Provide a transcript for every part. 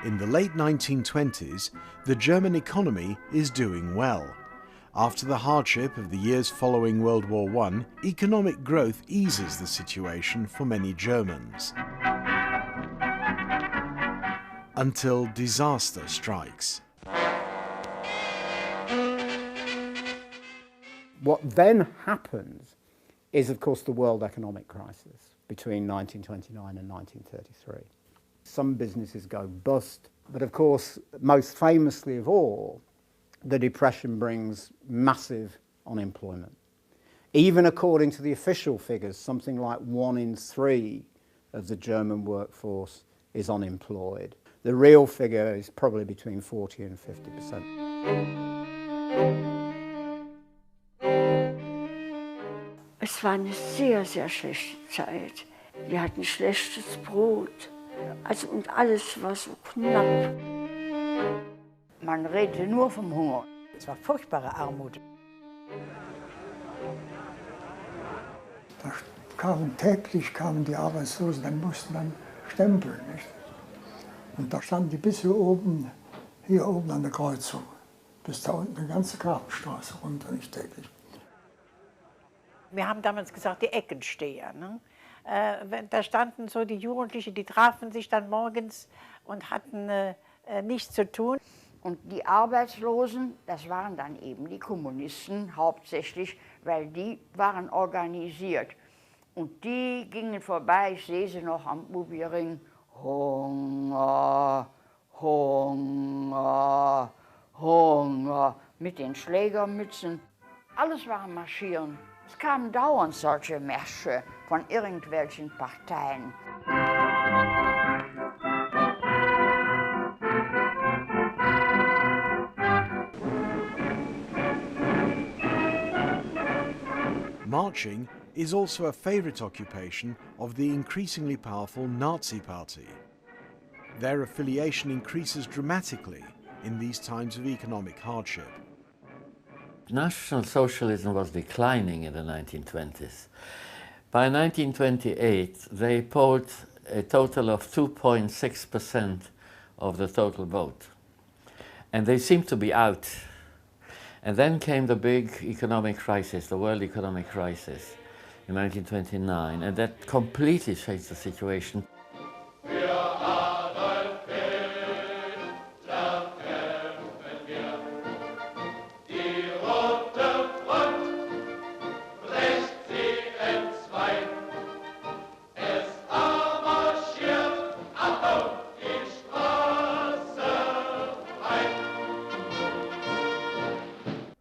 In the late 1920s, the German economy is doing well. After the hardship of the years following World War I, economic growth eases the situation for many Germans. Until disaster strikes. What then happens is, of course, the world economic crisis between 1929 and 1933. Some businesses go bust, but of course, most famously of all, the Depression brings massive unemployment. Even according to the official figures, something like 1 in 3 of the German workforce is unemployed. The real figure is probably between 40 and 50%. Es war eine sehr, sehr schlechte Zeit. Wir hatten schlechtes Brot. Also, und alles war so knapp. Man redete nur vom Hunger. Es war furchtbare Armut. Täglich kamen die Arbeitslosen, dann mussten dann stempeln. Nicht? Und da standen die bis hier oben an der Kreuzung, bis da unten die ganze Grabenstraße runter, nicht täglich. Wir haben damals gesagt, die Eckensteher. Ne? Da standen so die Jugendlichen, die trafen sich dann morgens und hatten nichts zu tun. Und die Arbeitslosen, das waren dann eben die Kommunisten hauptsächlich, weil die waren organisiert. Und die gingen vorbei, ich sehe sie noch am Ubiring, Hunger, Hunger, Hunger, mit den Schlägermützen. Alles war am Marschieren. Es kamen dauernd solche Märsche von irgendwelchen Parteien. Marching is also a favourite occupation of the increasingly powerful Nazi Party. Their affiliation increases dramatically in these times of economic hardship. National Socialism was declining in the 1920s. By 1928, they polled a total of 2.6% of the total vote. And they seemed to be out. And then came the big economic crisis, the world economic crisis in 1929, and that completely changed the situation.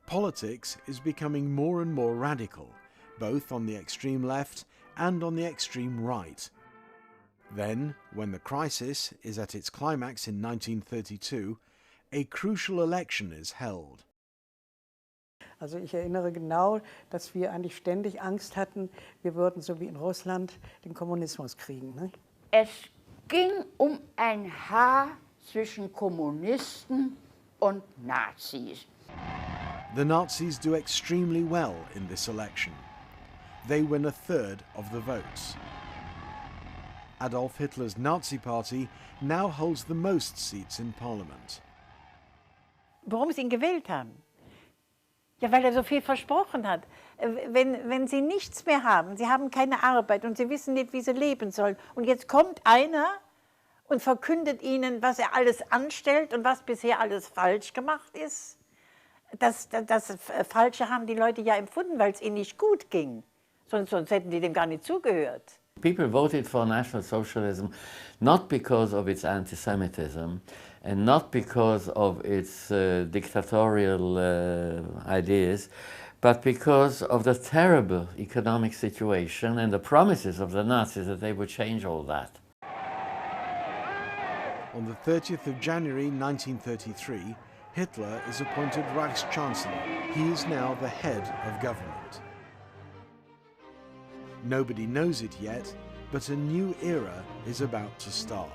Politics is becoming more and more radical, both on the extreme left and on the extreme right. Then, when the crisis is at its climax in 1932, a crucial election is held. Also ich erinnere genau, dass wir eigentlich ständig Angst hatten, wir würden so wie in Russland den Kommunismus kriegen. Ne? Es ging um ein Haar zwischen Kommunisten und Nazis. The Nazis do extremely well in this election. They win a third of the votes. Adolf Hitler's Nazi Party now holds the most seats in Parliament. Warum sie ihn gewählt haben? Ja, weil er so viel versprochen hat. Wenn sie nichts mehr haben, sie haben keine Arbeit und sie wissen nicht, wie sie leben sollen. Und jetzt kommt einer und verkündet ihnen, was er alles anstellt und was bisher alles falsch gemacht ist. Das Falsche haben die Leute ja empfunden, weil es ihnen nicht gut ging. Sonst hätten die dem gar nicht zugehört. People voted for National Socialism not because of its anti-Semitism and not because of its dictatorial ideas, but because of the terrible economic situation and the promises of the Nazis that they would change all that. On the 30th of January 1933, Hitler is appointed Reichschancellor. He is now the head of government. Nobody knows it yet, but a new era is about to start.